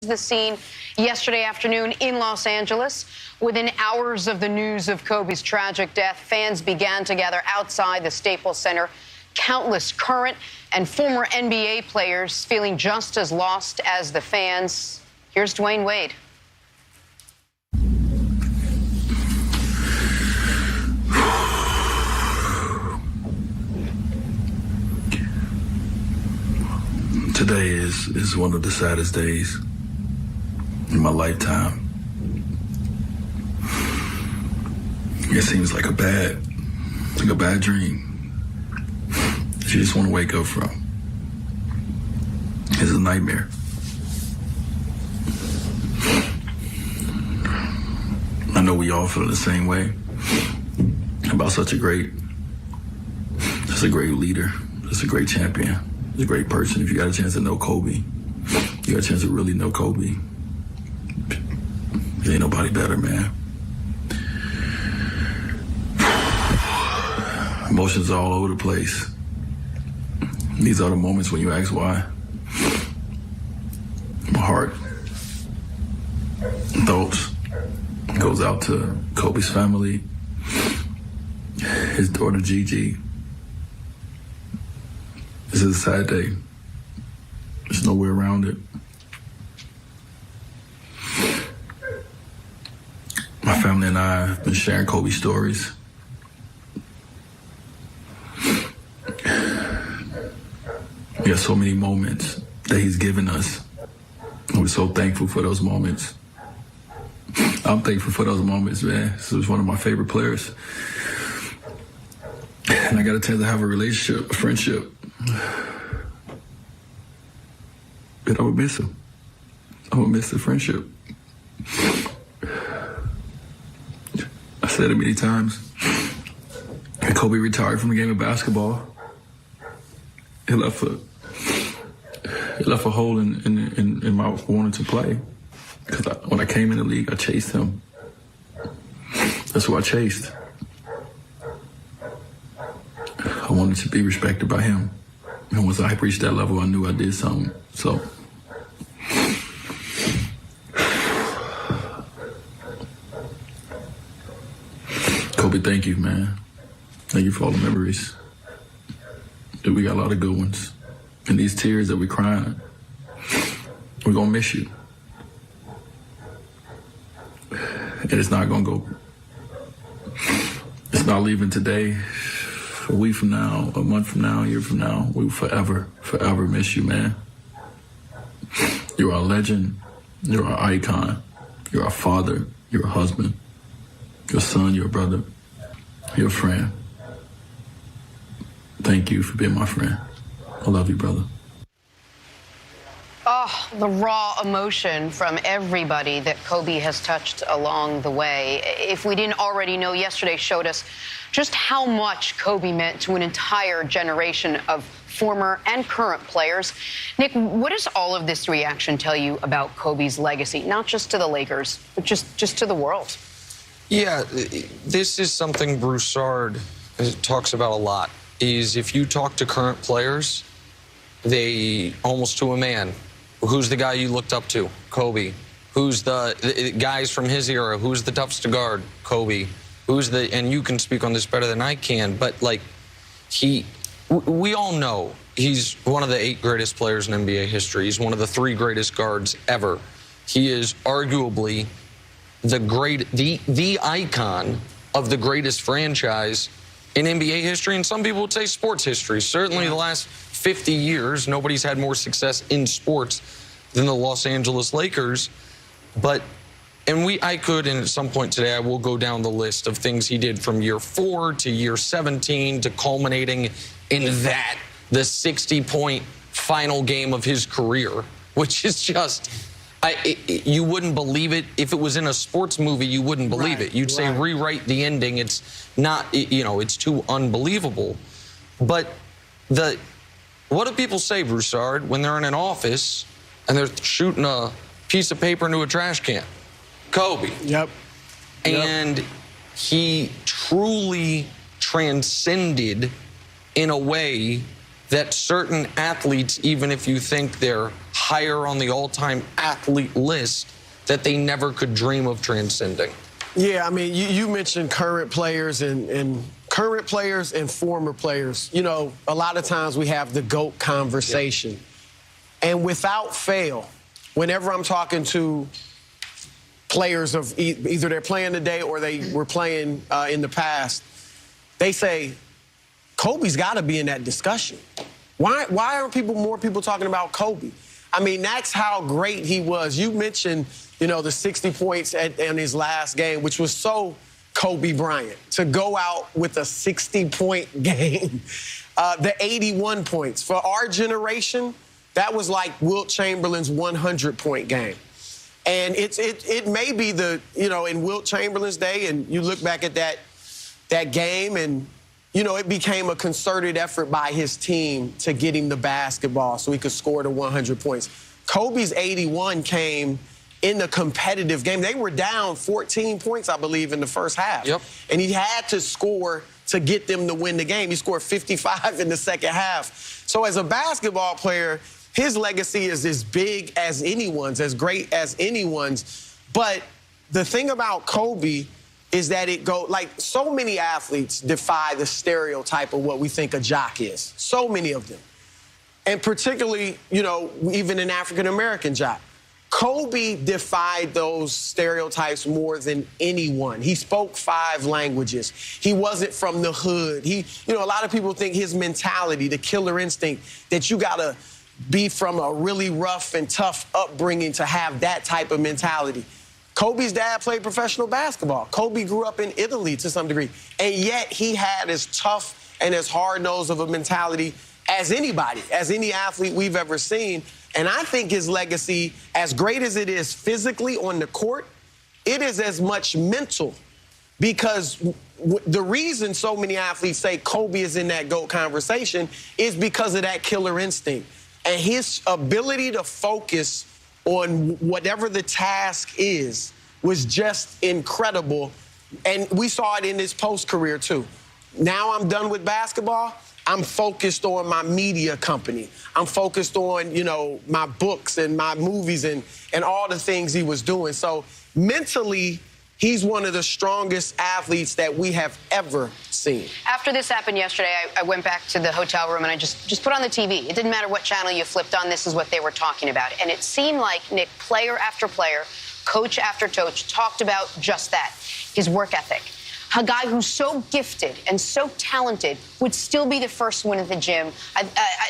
The scene yesterday afternoon in Los Angeles. Within hours of the news of Kobe's tragic death, fans began to gather outside the Staples Center. Countless current and former NBA players feeling just as lost as the fans. Here's Dwayne Wade. Today is one of the saddest days in my lifetime. It seems like a bad dream that you just want to wake up from. It's a nightmare. I know we all feel the same way about such a great leader, just a great champion, just a great person. If you got a chance to know Kobe, you got a chance to really know Kobe. There ain't nobody better, man. Emotions all over the place. These are the moments when you ask why. My heart, thoughts goes out to Kobe's family, his daughter Gigi. This is a sad day. There's no way around it. My family and I have been sharing Kobe stories. We have so many moments that he's given us. And we're so thankful for those moments. I'm thankful for those moments, man. This was one of my favorite players. And I got a chance to have a relationship, a friendship. But I would miss him. I would miss the friendship. I said it many times. When Kobe retired from the game of basketball, it left a hole in my wanting to play. Because when I came in the league, I chased him. That's who I chased. I wanted to be respected by him. And once I reached that level, I knew I did something. So, Kobe, thank you, man. Thank you for all the memories. Dude, we got a lot of good ones. And these tears that we're crying, we're going to miss you. And it's not going to go. It's not leaving today. A week from now, a month from now, a year from now, we will forever, forever miss you, man. You're our legend. You're our icon. You're our father. You're a husband. Your son, your brother, your friend. Thank you for being my friend. I love you, brother. Oh, the raw emotion from everybody that Kobe has touched along the way. If we didn't already know, yesterday showed us just how much Kobe meant to an entire generation of former and current players. Nick, what does all of this reaction tell you about Kobe's legacy, not just to the Lakers, but just to the world? Yeah, this is something Broussard talks about a lot, is if you talk to current players, they, almost to a man, who's the guy you looked up to? Kobe. Who's the guys from his era? Who's the toughest to guard? Kobe. Who's the, and you can speak on this better than I can, but like, we all know he's one of the 8 greatest players in NBA history. He's one of the 3 greatest guards ever. He is arguably the icon of the greatest franchise in NBA history, and some people would say sports history. Certainly the last 50 years, nobody's had more success in sports than the Los Angeles Lakers. But, and I could, and at some point today, I will go down the list of things he did from year 4 to year 17 to culminating in that, the 60-point final game of his career, which is just, you wouldn't believe it. If it was in a sports movie, you wouldn't believe it. You'd say, rewrite the ending. It's not, you know, it's too unbelievable. But what do people say, Broussard, when they're in an office and they're shooting a piece of paper into a trash can? Kobe. Yep. And he truly transcended in a way that certain athletes, even if you think they're higher on the all-time athlete list that they never could dream of transcending. Yeah, I mean, you mentioned current players and current players and former players. You know, a lot of times we have the GOAT conversation. Yep. And without fail, whenever I'm talking to players of either they're playing today or they were playing in the past, they say, Kobe's got to be in that discussion. Why aren't more people talking about Kobe? I mean, that's how great he was. You mentioned, you know, the 60 points in his last game, which was so Kobe Bryant, to go out with a 60-point game. The 81 points. For our generation, that was like Wilt Chamberlain's 100-point game. And it may be the, you know, in Wilt Chamberlain's day, and you look back at that game, and, you know, it became a concerted effort by his team to get him the basketball so he could score the 100 points. Kobe's 81 came in the competitive game. They were down 14 points, I believe, in the first half. Yep. And he had to score to get them to win the game. He scored 55 in the second half. So as a basketball player, his legacy is as big as anyone's, as great as anyone's. But the thing about Kobe is that like, so many athletes defy the stereotype of what we think a jock is. So many of them. And particularly, you know, even an African-American jock. Kobe defied those stereotypes more than anyone. He spoke 5 languages. He wasn't from the hood. You know, a lot of people think his mentality, the killer instinct, that you gotta be from a really rough and tough upbringing to have that type of mentality. Kobe's dad played professional basketball. Kobe grew up in Italy to some degree, and yet he had as tough and as hard-nosed of a mentality as anybody, as any athlete we've ever seen. And I think his legacy, as great as it is physically on the court, it is as much mental. Because the reason so many athletes say Kobe is in that GOAT conversation is because of that killer instinct. And his ability to focus on whatever the task is was just incredible. And we saw it in his post-career, too. Now I'm done with basketball. I'm focused on my media company. I'm focused on, you know, my books and my movies and all the things he was doing. So mentally, he's one of the strongest athletes that we have ever seen. After this happened yesterday, I went back to the hotel room and I just put on the TV. It didn't matter what channel you flipped on, this is what they were talking about. And it seemed like, Nick, player after player, coach after coach, talked about just that, his work ethic. A guy who's so gifted and so talented would still be the first one at the gym.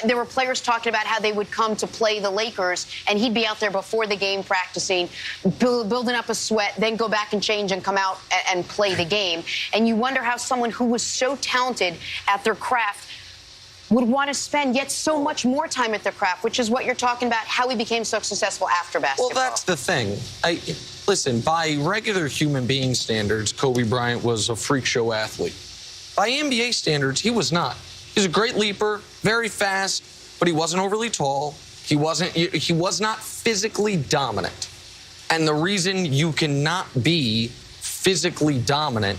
There were players talking about how they would come to play the Lakers, and he'd be out there before the game practicing, building up a sweat, then go back and change and come out and play the game. And you wonder how someone who was so talented at their craft would want to spend yet so much more time at their craft, which is what you're talking about, how he became so successful after basketball. Well, that's the thing. Listen, by regular human being standards, Kobe Bryant was a freak show athlete. By NBA standards, he was not. He's a great leaper, very fast, but he wasn't overly tall. He was not physically dominant. And the reason you cannot be physically dominant,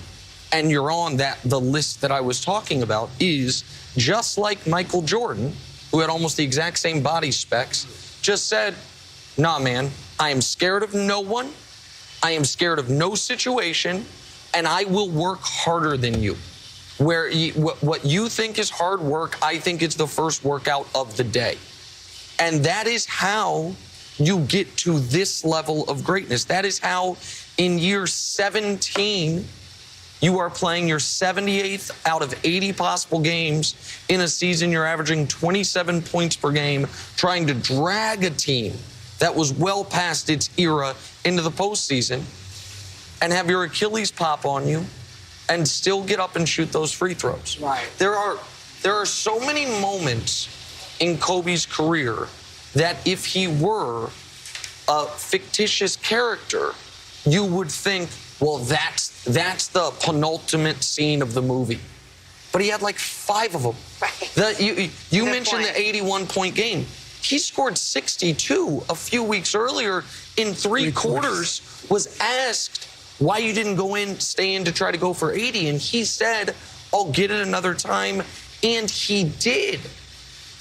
and you're on the list that I was talking about, is just like Michael Jordan, who had almost the exact same body specs, just said, nah, man, I am scared of no one. I am scared of no situation, and I will work harder than you. What you think is hard work, I think it's the first workout of the day. And that is how you get to this level of greatness. That is how in year 17, you are playing your 78th out of 80 possible games in a season. You're averaging 27 points per game, trying to drag a team that was well past its era into the postseason, and have your Achilles pop on you and still get up and shoot those free throws. Right. There are so many moments in Kobe's career that if he were a fictitious character, you would think, well, that's the penultimate scene of the movie. But he had like 5 of them. Right. You mentioned the 81-point game. He scored 62 a few weeks earlier in 3 quarters, was asked why you didn't stay in to try to go for 80, and he said, I'll get it another time, and he did.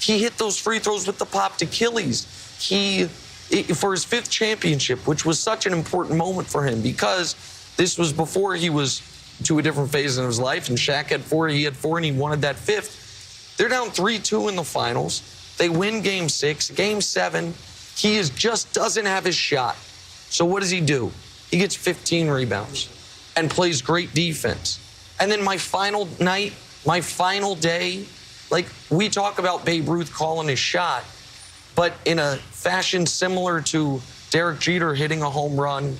He hit those free throws with the popped Achilles. for his 5th championship, which was such an important moment for him because this was before he was to a different phase in his life, and Shaq had 4, he had 4, and he wanted that 5th. They're down 3-2 in the finals. They win Game 6. Game 7, he just doesn't have his shot. So what does he do? He gets 15 rebounds and plays great defense. And then my final night, my final day, like we talk about Babe Ruth calling his shot, but in a fashion similar to Derek Jeter hitting a home run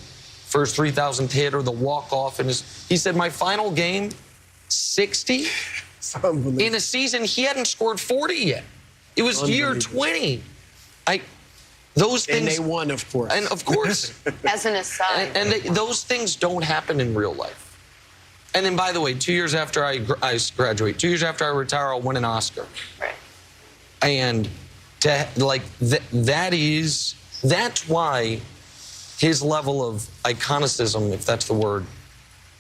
for his 3,000th hit or the walk-off. He said, my final game, 60? In a season, he hadn't scored 40 yet. It was year 20. Those things. And they won, of course. And of course. As an aside. Those things don't happen in real life. And then, by the way, 2 years after I graduate, 2 years after I retire, I'll win an Oscar. Right. And that's why his level of iconicism, if that's the word,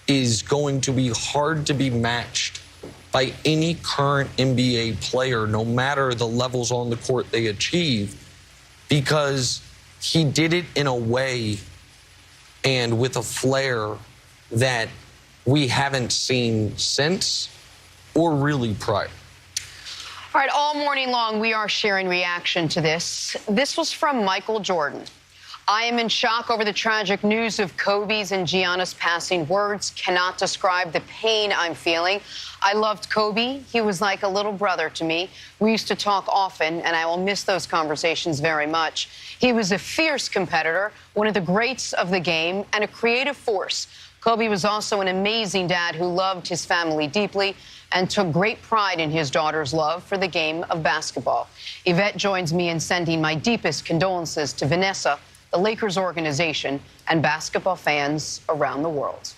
is going to be hard to be matched by any current NBA player, no matter the levels on the court they achieve, because he did it in a way and with a flair that we haven't seen since or really prior. All right, all morning long, we are sharing reaction to this. This was from Michael Jordan. I am in shock over the tragic news of Kobe's and Gianna's passing. Words cannot describe the pain I'm feeling. I loved Kobe. He was like a little brother to me. We used to talk often, and I will miss those conversations very much. He was a fierce competitor, one of the greats of the game, and a creative force. Kobe was also an amazing dad who loved his family deeply and took great pride in his daughter's love for the game of basketball. Yvette joins me in sending my deepest condolences to Vanessa, the Lakers organization, and basketball fans around the world.